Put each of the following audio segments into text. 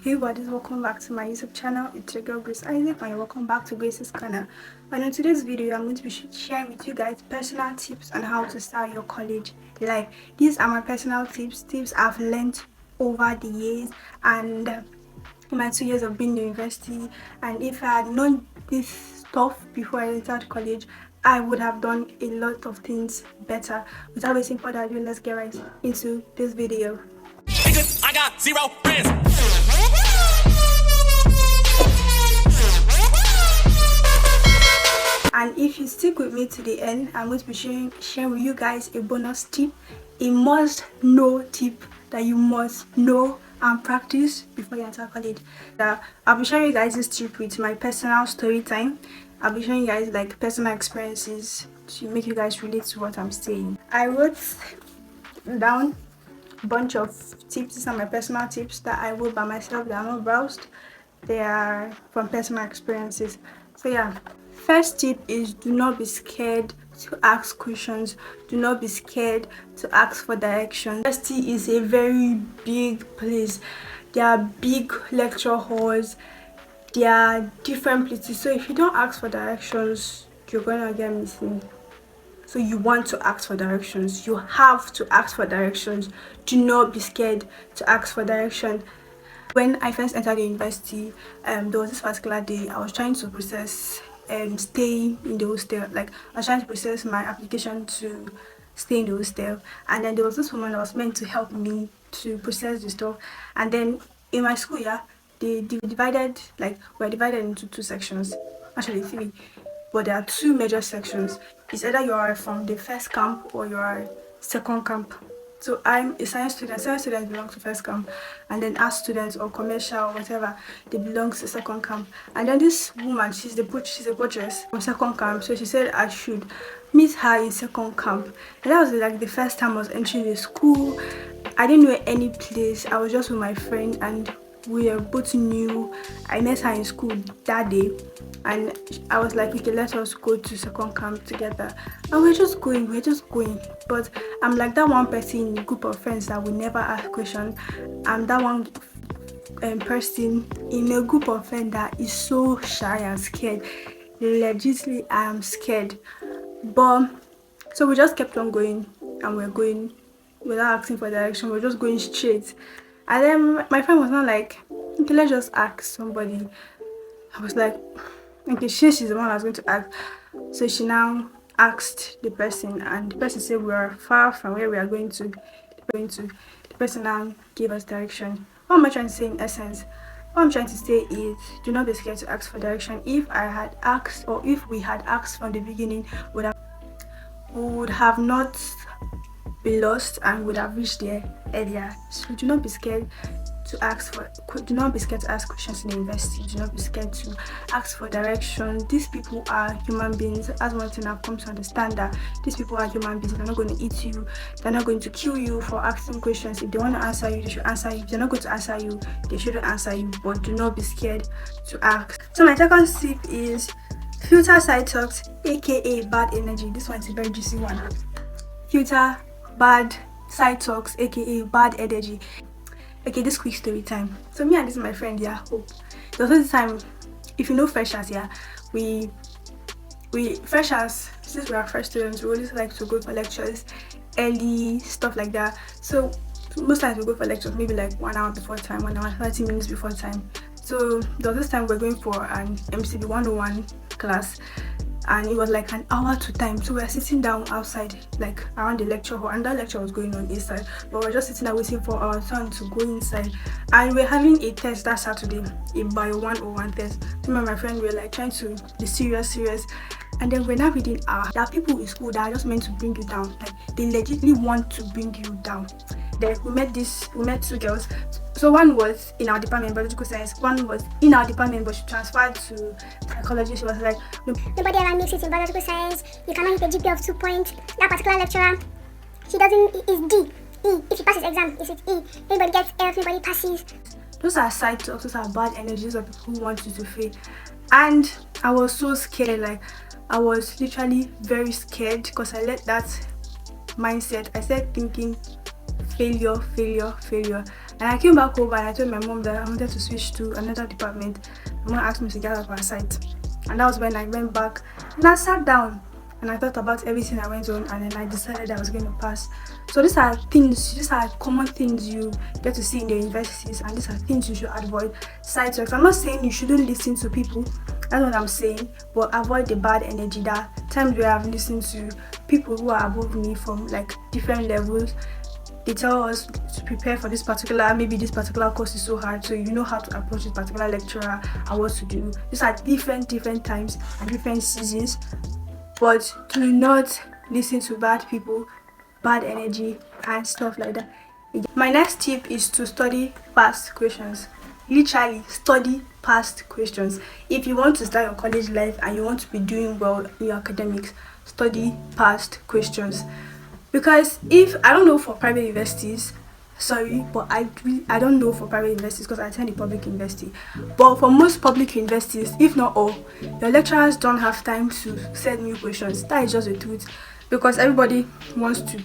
Hey buddies, welcome back to my YouTube channel. It's your girl Grace Isaac and welcome back to Grace's Corner. And in today's video, I'm going to be sharing with you guys personal tips on how to start your college life. These are my personal tips I've learned over the years and in my 2 years of being in university. And if I had known this stuff before I entered college, I would have done a lot of things better. Without wasting further ado, let's get right into this video. I got 0 friends. And if you stick with me to the end, I'm going to be sharing with you guys a bonus tip, a must-know tip that you must know and practice before you enter college. I'll be sharing you guys this tip with my personal story time. I'll be showing you guys like personal experiences to make you guys relate to what I'm saying. I wrote down a bunch of tips. These are my personal tips that I wrote by myself. They are not browsed. They are from personal experiences. So yeah. First tip is do not be scared to ask questions. Do not be scared to ask for directions. University is a very big place. There are big lecture halls. There are different places. So if you don't ask for directions, you're gonna get missing. So you want to ask for directions. You have to ask for directions. Do not be scared to ask for direction. When I first entered the university, there was this particular day I was trying to process stay in the hostel. Like I was trying to process my application to stay in the hostel, and then there was this woman that was meant to help me to process the stuff. And then in my school, yeah, we're divided into 2 sections, actually 3, but there are 2 major sections. It's either you are from the first camp or you are second camp. So I'm a science student. Science students belong to first camp, and then art students or commercial or whatever, they belong to second camp. And then this woman, she's a portress from second camp, so she said I should meet her in second camp. And that was like the first time I was entering the school. I didn't know any place. I was just with my friend and we were both new. I met her in school that day and I was like, okay, let us go to second camp together. And we're just going. But I'm like that one person in a group of friends that will never ask questions. I'm that one person in a group of friends that is so shy and scared. Legitimately, I am scared. But so we just kept on going and we're going without asking for direction. We're just going straight. And then my friend was not like, okay, let's just ask somebody. I was like, okay, she's the one I was going to ask. So she now asked the person, and the person said we are far from where we are going to. The person now gave us direction. What am I trying to say in essence? What I'm trying to say is, do not be scared to ask for direction. If I had asked, or if we had asked from the beginning, we would have not be lost and would have reached there earlier. So do not be scared to ask questions in the university. Do not be scared to ask for direction. These people are human beings. As one thing I've come to understand, that these people are human beings. They're not going to eat you. They're not going to kill you for asking questions. If they want to answer you, they should answer you. If they're not going to answer you, they shouldn't answer you. But do not be scared to ask. So my second tip is filter side talks, aka bad energy. This one is a very juicy one. Filter bad side talks, aka bad energy. Okay, this quick story time. So me and this is my friend, yeah. There was this time, if you know freshers, yeah, we freshers, since we are fresh students, we always like to go for lectures early, stuff like that. So most times we go for lectures maybe like 1 hour before time, 1 hour 30 minutes before time. So there was this time we're going for an MCB 101 class, and it was like an hour to time. So we're sitting down outside, like around the lecture hall, and that lecture was going on inside, but we're just sitting there waiting for our turn to go inside. And we're having a test that Saturday, a bio 101 test. So me and my friend were like trying to be serious, and then we're now reading there are people in school that are just meant to bring you down. Like they legitimately want to bring you down. Then we met 2 girls. So one was in our department, biological science. One was in our department, but she transferred to psychology. She was like, nobody ever makes it in biological science. You cannot hit a GPA of 2 points. That particular lecturer, she doesn't, is D. E. If she passes exam, it's E. Everybody gets F, nobody passes. Those are side talks, those are bad energies of people who want you to fail. And I was so scared, like I was literally very scared because I let that mindset, I started thinking failure. And I came back over and I told my mom that I wanted to switch to another department. My mom asked me to get out of her sight. And that was when I went back and I sat down and I thought about everything I went on, and then I decided I was going to pass. So these are common things you get to see in the universities, and these are things you should avoid. Side tracks. I'm not saying you shouldn't listen to people, that's what I'm saying, but avoid the bad energy. That times where I've listened to people who are above me from like different levels, they tell us to prepare for this particular, maybe this particular course is so hard, so you know how to approach this particular lecturer and what to do. These are different times and different seasons, but do not listen to bad people, bad energy and stuff like that. My next tip is to study past questions. Literally study past questions. If you want to start your college life and you want to be doing well in your academics, study past questions. Because if I don't know for private universities, sorry, but I don't know for private universities because I attend a public university. But for most public universities, if not all, your lecturers don't have time to set new questions. That is just the truth, because everybody wants to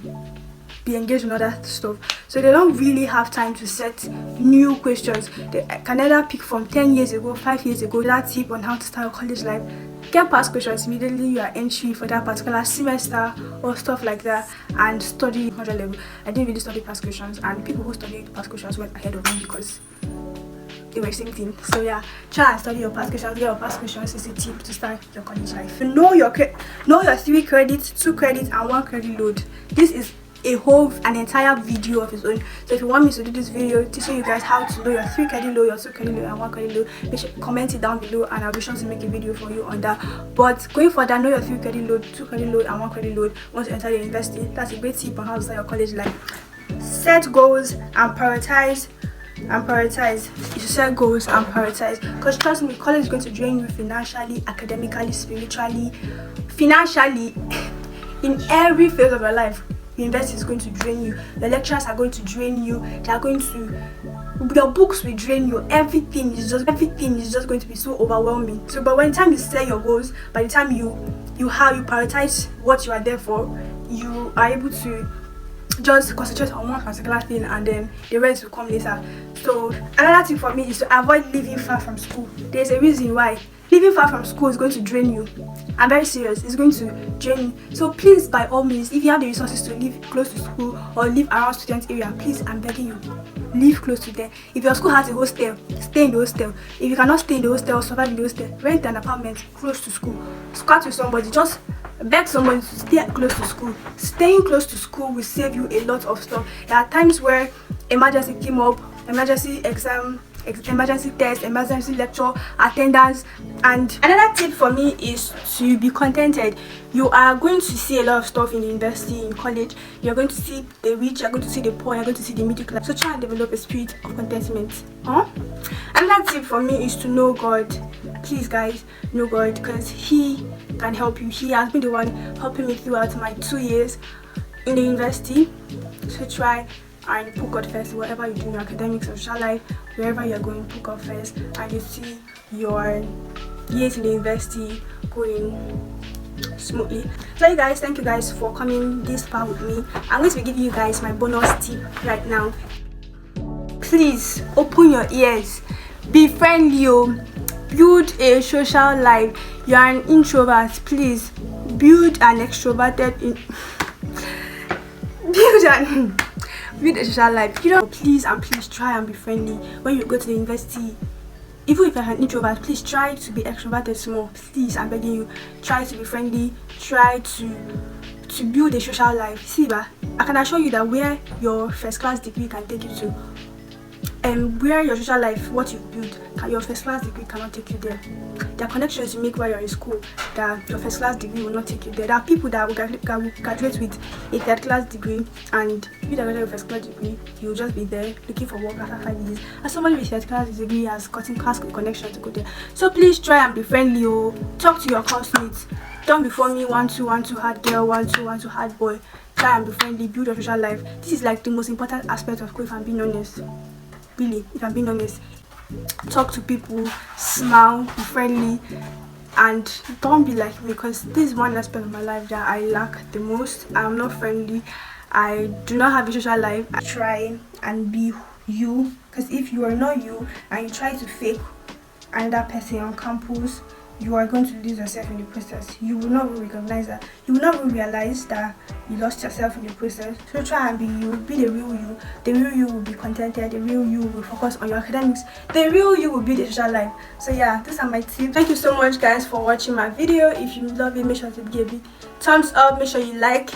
be engaged in other stuff, so they don't really have time to set new questions. They can either pick from 10 years ago, 5 years ago, that tip on how to start your college life, get past questions immediately you are entry for that particular semester or stuff like that, and study 100 level. I didn't really study past questions, and people who studied past questions went ahead of me because they were the same thing. So yeah, try and study your past questions. Get your past questions is a tip to start your college life. Know your 3 credits, 2 credits and 1 credit load. This is an entire video of its own. So if you want me to do this video teaching you guys how to know your 3 credit load, your 2 credit load and 1 credit load, make sure comment it down below and I'll be sure to make a video for you on that. But going for that, know your 3 credit load, 2 credit load and 1 credit load once you enter the university. That's a great tip on how to start your college life. Set goals and prioritize. You should set goals and prioritize, because trust me, college is going to drain you financially, academically, spiritually, financially, in every phase of your life. University is going to drain you. The lecturers are going to drain you. Your books will drain you. Everything is just going to be so overwhelming. So, but by the time you set your goals, by the time you prioritize what you are there for, you are able to just concentrate on one particular thing, and then the rest will come later. So another thing for me is to avoid living far from school. There's a reason why. Living far from school is going to drain you. I'm very serious. It's going to drain you. So please, by all means, if you have the resources to live close to school or live around student area, please, I'm begging you, live close to them. If your school has a hostel, stay in the hostel. If you cannot stay in the hostel or survive in the hostel, rent an apartment close to school. Squat with somebody. Just beg somebody to stay close to school. Staying close to school will save you a lot of stuff. There are times where emergency came up, emergency exam, emergency test, emergency lecture, attendance. And another tip for me is to be contented. You are going to see a lot of stuff in the university, in college. You're going to see the rich, you're going to see the poor, you're going to see the middle class. So try and develop a spirit of contentment. Another tip for me is to know God. Please guys, know God, because He can help you. He has been the one helping me throughout my 2 years in the university. So try and put God first. Whatever you do in your academics or social life, wherever you're going, put God first, and you see your years in the university going smoothly. So you guys, thank you guys for coming this far with me. I'm going to be giving you guys my bonus tip right now. Please open your ears, be friendly, build a social life. You are an introvert, please build an extroverted build a social life. Please try and be friendly when you go to the university. Even if you're an introvert, please try to be extroverted small. Please, I'm begging you, try to be friendly, try to build a social life. See, I can assure you that where your first class degree can take you to, and where your social life, what you build, your first class degree cannot take you there. There are connections you make while you're in school that your first class degree will not take you there. There are people that will graduate with a third class degree, and if you graduate with a first class degree, you'll just be there looking for work after 5 years. And somebody with a third class degree has gotten class connection to go there. So please try and be friendly. Talk to your classmates. Don't be phone me 1-2 hard girl, 1-2 hard boy. Try and be friendly. Build your social life. This is like the most important aspect of school, if I'm being honest. Really, if I'm being honest. Talk to people, smile, be friendly, and don't be like me, because this is one aspect of my life that I lack the most. I'm not friendly. I do not have a social life. I try and be you. Because if you are not you and you try to fake another person on campus, you are going to lose yourself in the process. You will not recognize that. You will not even realize that you lost yourself in the process. So try and be you, be the real you. The real you will be contented. The real you will focus on your academics. The real you will be the social life. So yeah, these are my tips. Thank you so much guys for watching my video. If you love it, make sure to give a big thumbs up. Make sure you like.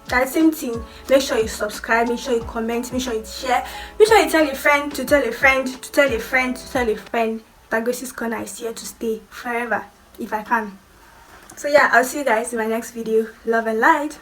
That same thing. Make sure you subscribe. Make sure you comment. Make sure you share. Make sure you tell a friend to tell a friend to tell a friend to tell a friend that Gracie's Corner is here to stay forever, if I can. So yeah, I'll see you guys in my next video. Love and light.